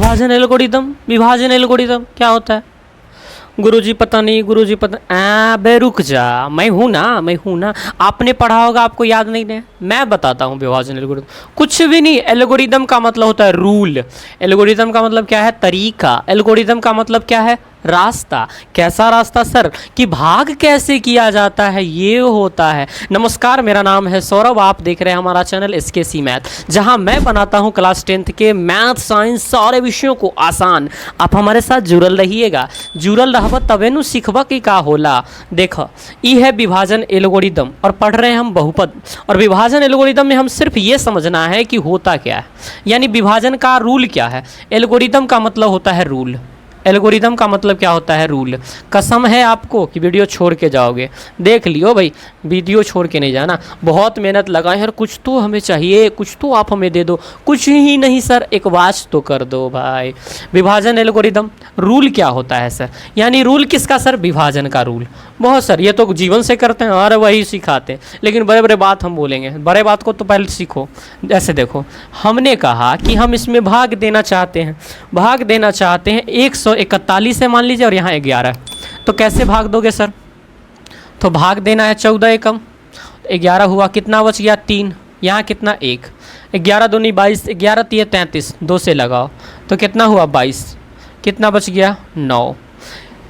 विभाजन एल्गोरिदम, विभाजन एल्गोरिदम क्या होता है? गुरुजी पता नहीं, गुरुजी पता, बे रुक जा, मैं हूँ ना, आपने पढ़ा होगा, आपको याद नहीं है, मैं बताता हूँ विभाजन एल्गोरिदम। कुछ भी नहीं, एल्गोरिदम का मतलब होता है रूल, एल्गोरिदम का मतलब क्या है? तरीका, एल्गोरिदम का मतलब क्या है? रास्ता। कैसा रास्ता सर? कि भाग कैसे किया जाता है, ये होता है। नमस्कार, मेरा नाम है सौरभ, आप देख रहे हैं हमारा चैनल SKC मैथ, जहां मैं बनाता हूं क्लास 10th के मैथ साइंस सारे विषयों को आसान। आप हमारे साथ जुड़ल रहिएगा, जुड़ल रहब तबे नु सीखब कि का होला। देख, ये है विभाजन एल्गोरिदम और पढ़ रहे हैं हम बहुपद। और विभाजन एल्गोरिदम में हम सिर्फ ये समझना है कि होता क्या है, यानी विभाजन का रूल क्या है। एल्गोरिदम का मतलब होता है रूल, एल्गोरिदम का मतलब क्या होता है? रूल। कसम है आपको कि वीडियो छोड़ के जाओगे, देख लियो भाई, वीडियो छोड़ के नहीं जाना। बहुत मेहनत लगाए यार, कुछ तो हमें चाहिए, कुछ तो आप हमें दे दो। कुछ ही नहीं सर, एक वाच तो कर दो भाई। विभाजन एल्गोरिदम रूल क्या होता है सर? यानी रूल किसका सर? विभाजन का रूल। बहुत सर, ये तो जीवन से करते हैं और वही सिखाते हैं, लेकिन बड़े बड़े बात हम बोलेंगे, बड़े बात को तो पहले सीखो। ऐसे देखो, हमने कहा कि हम इसमें भाग देना चाहते हैं, भाग देना चाहते हैं 141 है मान लीजिए, और यहाँ 11, तो कैसे भाग दोगे सर? तो भाग देना है 14 एकम, 11 हुआ, कितना बच गया? 3, यहाँ कितना? 1, 11 दूनी 22, 11 3 33, 2 से लगाओ तो कितना हुआ? 22, कितना बच गया? 9।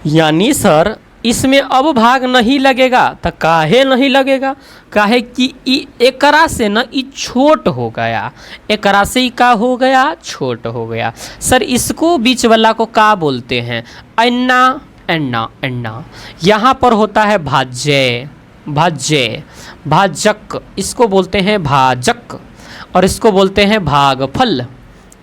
यानी सर इसमें अब भाग नहीं लगेगा, तो काहे नहीं लगेगा? काहे कि एकरा से न ई छोट हो गया, एकरा से ही का हो गया? छोट हो गया। सर इसको बीच वाला को का बोलते हैं? अन्ना, अन्ना, अन्ना। यहाँ पर होता है भाज्य, भाज्य, भाजक, इसको बोलते हैं भाजक, और इसको बोलते हैं भागफल,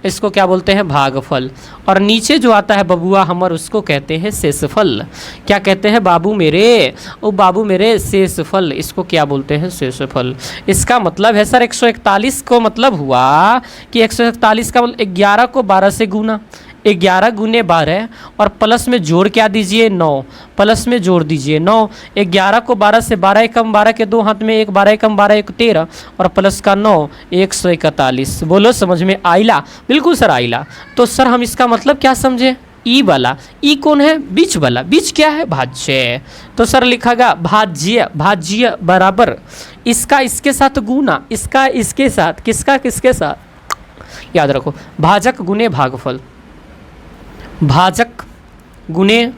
इसको क्या बोलते हैं? भागफल। और नीचे जो आता है बबुआ हमर, उसको कहते हैं शेषफल। क्या कहते हैं बाबू मेरे? ओ बाबू मेरे, शेषफल, इसको क्या बोलते हैं? शेषफल। इसका मतलब है सर 141 को मतलब हुआ कि 141 का 11 को 12 से गुना, 11 गुने 12, और प्लस में जोड़ क्या दीजिए? 9, प्लस में जोड़ दीजिए 9। 11 को 12 से, 12 कम 12 के 2 हाथ में 1, 12 कम 12 1 13, और प्लस का 9, 141। बोलो समझ में आइला? बिल्कुल सर आइला। तो सर हम इसका मतलब क्या समझे? ई वाला, ई कौन है? बीच वाला। बीच क्या है? भाज्य। तो सर लिखागा भाज्य, भाज्य बराबर इसका इसके साथ गुना, इसका इसके साथ, किसका किसके साथ? याद रखो, भाजक गुने भागफल, भाजक गुने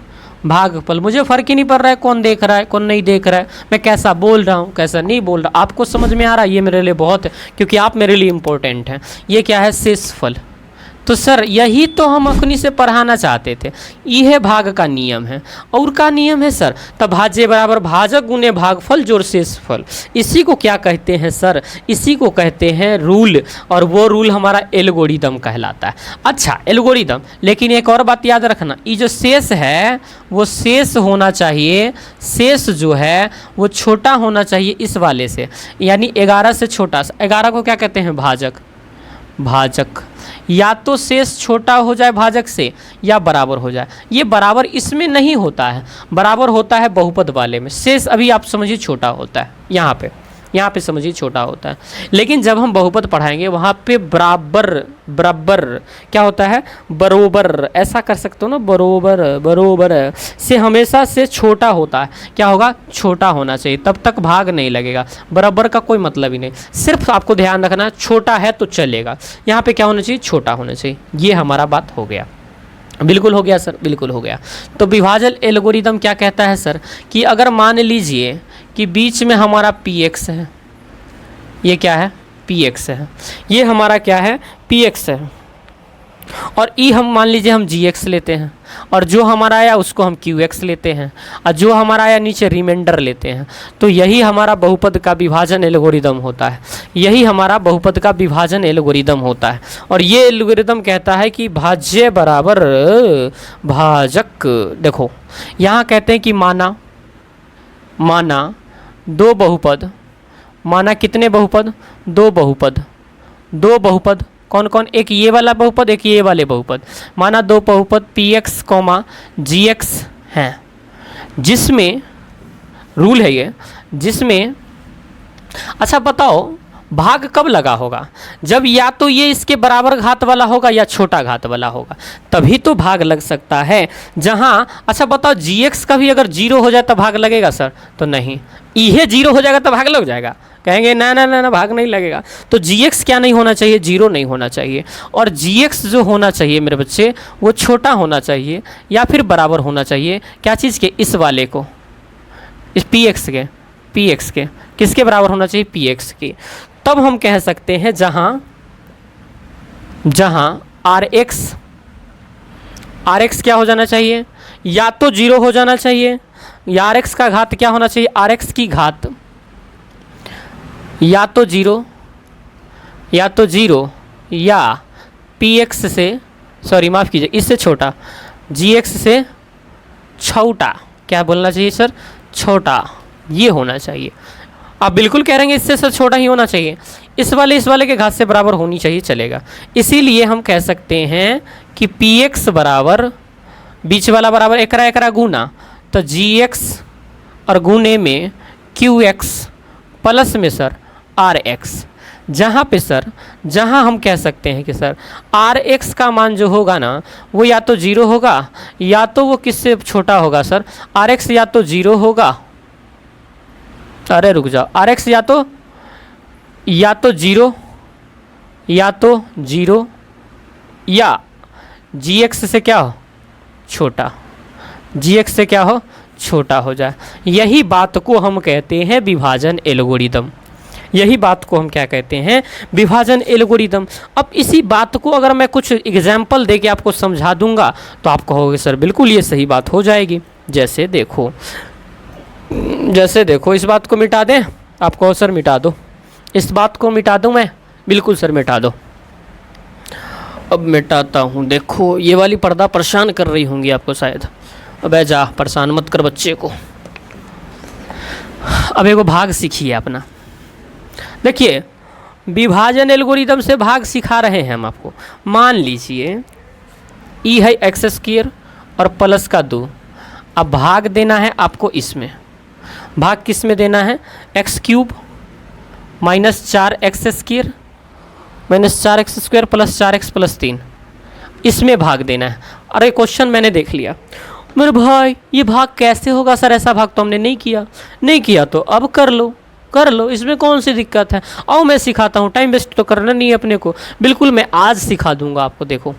भागफल। मुझे फ़र्क ही नहीं पड़ रहा है कौन देख रहा है कौन नहीं देख रहा है, मैं कैसा बोल रहा हूँ कैसा नहीं बोल रहा, आपको समझ में आ रहा है? ये मेरे लिए बहुत है, क्योंकि आप मेरे लिए इम्पोर्टेंट हैं। ये क्या है? शेषफल। तो सर यही तो हम अपनी से पढ़ाना चाहते थे, यह भाग का नियम है। और का नियम है सर? तब भाज्य बराबर भाजक गुने भागफल जोड़ शेषफल। इसी को क्या कहते हैं सर? इसी को कहते हैं रूल, और वो रूल हमारा एल्गोरिदम कहलाता है। अच्छा एल्गोरिदम, लेकिन एक और बात याद रखना, ये जो शेष है वो शेष होना चाहिए, शेष जो है वो छोटा होना चाहिए इस वाले से, यानी 11 से छोटा। 11 को क्या कहते हैं? भाजक, भाजक। या तो शेष छोटा हो जाए भाजक से, या बराबर हो जाए। ये बराबर इसमें नहीं होता है, बराबर होता है बहुपद वाले में। शेष अभी आप समझिए छोटा होता है, यहाँ पे समझिए छोटा होता है। लेकिन जब हम बहुपद पढ़ाएंगे वहाँ पे बराबर, बराबर क्या होता है? बरोबर। ऐसा कर सकते हो ना, बरोबर, बरोबर से हमेशा से छोटा होता है। क्या होगा? छोटा होना चाहिए, तब तक भाग नहीं लगेगा। बराबर का कोई मतलब ही नहीं, सिर्फ आपको ध्यान रखना छोटा है तो चलेगा। यहाँ पे क्या होना चाहिए? छोटा होना चाहिए। ये हमारा बात हो गया। बिल्कुल हो गया सर, बिल्कुल हो गया। तो विभाजन एल्गोरिदम क्या कहता है सर? कि अगर मान लीजिए कि बीच में हमारा px है, ये क्या है? px है, ये हमारा क्या है? px है, और ई हम मान लीजिए हम gx लेते हैं, और जो हमारा आया उसको हम qx लेते हैं, और जो हमारा आया नीचे रिमाइंडर लेते हैं। तो यही हमारा बहुपद का विभाजन एल्गोरिदम होता है, यही हमारा बहुपद का विभाजन एल्गोरिदम होता है। और ये एल्गोरिदम कहता है कि भाज्य बराबर भाजक। देखो यहाँ कहते हैं कि माना, माना 2 बहुपद, माना कितने बहुपद? 2 बहुपद, 2 बहुपद कौन कौन? एक ये वाला बहुपद, एक ये वाले बहुपद। माना 2 बहुपद px, gx हैं, जिसमें रूल है ये, जिसमें अच्छा बताओ भाग कब लगा होगा? जब या तो ये इसके बराबर घात वाला होगा या छोटा घात वाला होगा, तभी तो भाग लग सकता है। जहां अच्छा बताओ gx का भी अगर 0 हो जाए तो भाग लगेगा सर? तो नहीं, ये 0 हो जाएगा तो भाग लग जाएगा? कहेंगे ना ना ना ना, भाग नहीं लगेगा। तो gx क्या नहीं होना चाहिए? 0 नहीं होना चाहिए। और gx जो होना चाहिए मेरे बच्चे, वो छोटा होना चाहिए या फिर बराबर होना चाहिए क्या चीज़ के? इस वाले को, इस px के किसके बराबर होना चाहिए? px के। तब हम कह सकते हैं जहां rx क्या हो जाना चाहिए? या तो 0 हो जाना चाहिए, या rx का घात क्या होना चाहिए? rx की घात या तो 0 या px से, सॉरी माफ़ कीजिए, इससे छोटा, gx से छोटा, क्या बोलना चाहिए सर? छोटा, ये होना चाहिए। आप बिल्कुल कह रहे हैं इससे सर छोटा ही होना चाहिए, इस वाले के घात से बराबर होनी चाहिए, चलेगा। इसीलिए हम कह सकते हैं कि px बराबर, बीच वाला बराबर एकरा गुना, तो gx और गुने में qx प्लस में सर rx, जहाँ पे सर, जहाँ हम कह सकते हैं कि सर rx का मान जो होगा ना, वो या तो 0 होगा या तो वो किससे छोटा होगा सर? rx या तो 0 होगा, अरे रुक जाओ, rx या तो 0 या gx से क्या हो? छोटा, gx से क्या हो? छोटा हो जाए। यही बात को हम कहते हैं विभाजन एल्गोरिदम। यही बात को हम क्या कहते हैं? विभाजन एल्गोरिदम। अब इसी बात को अगर मैं कुछ एग्जाम्पल दे के आपको समझा दूंगा तो आप कहोगे सर बिल्कुल ये सही बात हो जाएगी। जैसे देखो इस बात को मिटा दें, आप कहो सर मिटा दो, इस बात को मिटा दूं मैं? बिल्कुल सर मिटा दो। अब मिटाता हूँ। देखो ये वाली पर्दा परेशान कर रही होंगी आपको शायद। अब जा, परेशान मत कर बच्चे को। अब एगो भाग सीखिए अपना। देखिए विभाजन एल्गोरिदम से भाग सिखा रहे हैं हम आपको। मान लीजिए ई है x² और प्लस का 2। अब भाग देना है आपको इसमें। भाग किस में देना है? x³ minus 4x² minus 4x² plus 4x plus 3, इसमें भाग देना है। अरे क्वेश्चन मैंने देख लिया। मेरे भाई ये भाग कैसे होगा सर? ऐसा भाग तो हमने नहीं किया तो अब कर लो, इसमें कौन सी दिक्कत है? आओ मैं सिखाता हूँ, टाइम वेस्ट तो करना नहीं है अपने को। बिल्कुल मैं आज सिखा दूंगा आपको। देखो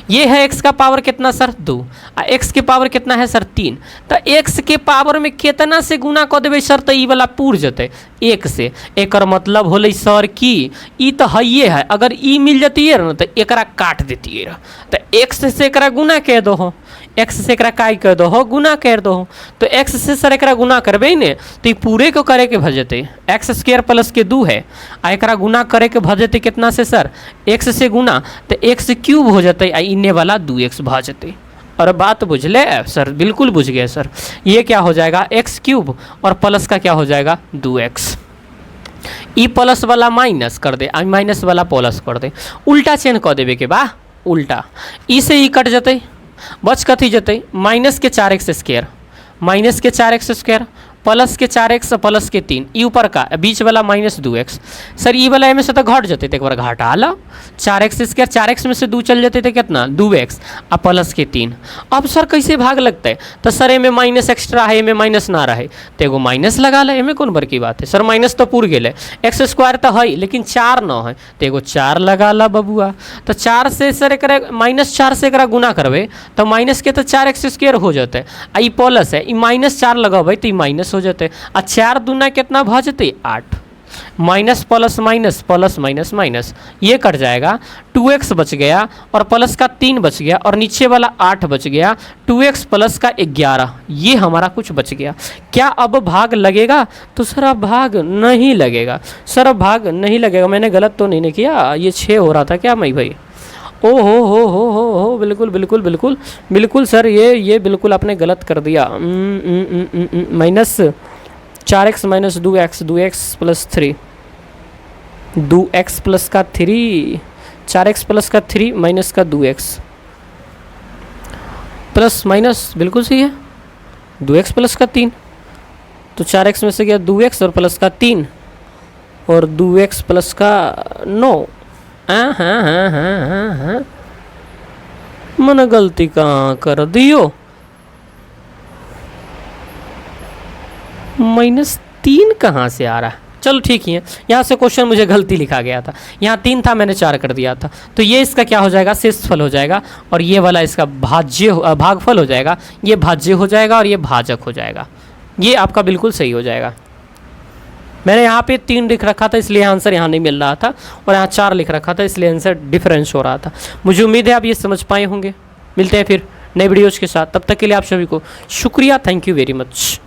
ये है x का पावर कितना सर? 2, और x के पावर कितना है सर? 3। तो x के पावर में कितना से गुना कर देवे सर तो ई वाला पूर जते 1 से। एक मतलब होले सर कि ई तो है है, अगर ई मिल जाती है ना तो एकरा काट देती है, तो x से एकरा गुना कह दो हो, x से एकरा काय कर दो हो, गुना कर दो हो। तो x से सर एकरा गुना करबे ने तो ये पूरे को करे के भजते x² प्लस के 2 है, आ एकरा गुना करे के भजते कितना से सर? x से गुना, तो x³ हो जाते, आ इन्ने वाला 2x भजते। और बात बुझले सर? बिल्कुल बुझ गए सर। ये क्या हो जाएगा? x³ और प्लस का क्या हो जाएगा? 2x। ई प्लस वाला माइनस कर दे, आ माइनस वाला प्लस कर दे, उल्टा चेन कर देवे के बा, उल्टा। ई से ई कट जते, बच कथी जते? माइनस के 4x² माइनस के 4x² प्लस के 4x प्लस के 3, ई ऊपर का बीच वाला माइनस 2x। सर ई वाला में से तो घट जाते थे, एक बार घटा ला, 4x², 4x में से 2 चल जाते थे, कितना? 2x और प्लस के 3। अब सर कैसे भाग लगता है? तो सर में माइनस एक्स्ट्रा है, में माइनस ना रहे तो एगो माइनस लगा ले, में कौन बड़की बात है? सर माइनस तो पूर गेले, x² तो है लेकिन 4 न है तो एगो 4 लगा ला बबुआ। तो 4 से सर एक -4 से एक गुना करबे तो माइनस के तो 4x² हो जाते, आ ई प्लस है, ई -4 लगेबे तो ई माइनस हो जाते, आ 4 दूना कितना भ जाते? 8। Minus plus minus plus minus minus, ये कट जाएगा, 2x बच गया और प्लस का 3 बच गया और नीचे वाला 8 बच गया, 2x प्लस का 11, ये हमारा कुछ बच गया। क्या अब भाग लगेगा? तो सर अब भाग नहीं लगेगा। सर अब भाग नहीं लगेगा, मैंने गलत तो नहीं किया? ये 6 हो रहा था क्या मई भाई? ओ हो, बिल्कुल बिल्कुल बिल्कुल बिल्कुल सर, ये बिल्कुल आपने गलत कर दिया। Minus 4x minus 2x, 2x plus 3, 2x plus का 3, 4x प्लस का 3 माइनस का 2x प्लस माइनस, बिल्कुल सही है, 2x प्लस का 3, तो 4x में से गया 2x और प्लस का 3, और 2x प्लस का 9। हाँ हाँ हाँ हाँ हाँ हाँ, मैंने गलती कहाँ कर दियो। -3 कहाँ से आ रहा है? चलो ठीक ही है, यहाँ से क्वेश्चन मुझे गलती लिखा गया था, यहाँ 3 था मैंने 4 कर दिया था। तो ये इसका क्या हो जाएगा, शेषफल हो जाएगा, और ये वाला इसका भागफल हो जाएगा, ये भाज्य हो जाएगा और ये भाजक हो जाएगा। ये आपका बिल्कुल सही हो जाएगा। मैंने यहाँ पे 3 लिख रखा था इसलिए आंसर यहाँ नहीं मिल रहा था, और यहाँ 4 लिख रखा था इसलिए आंसर डिफरेंस हो रहा था। मुझे उम्मीद है आप ये समझ पाए होंगे। मिलते हैं फिर नए वीडियोज़ के साथ, तब तक के लिए आप सभी को शुक्रिया, थैंक यू वेरी मच।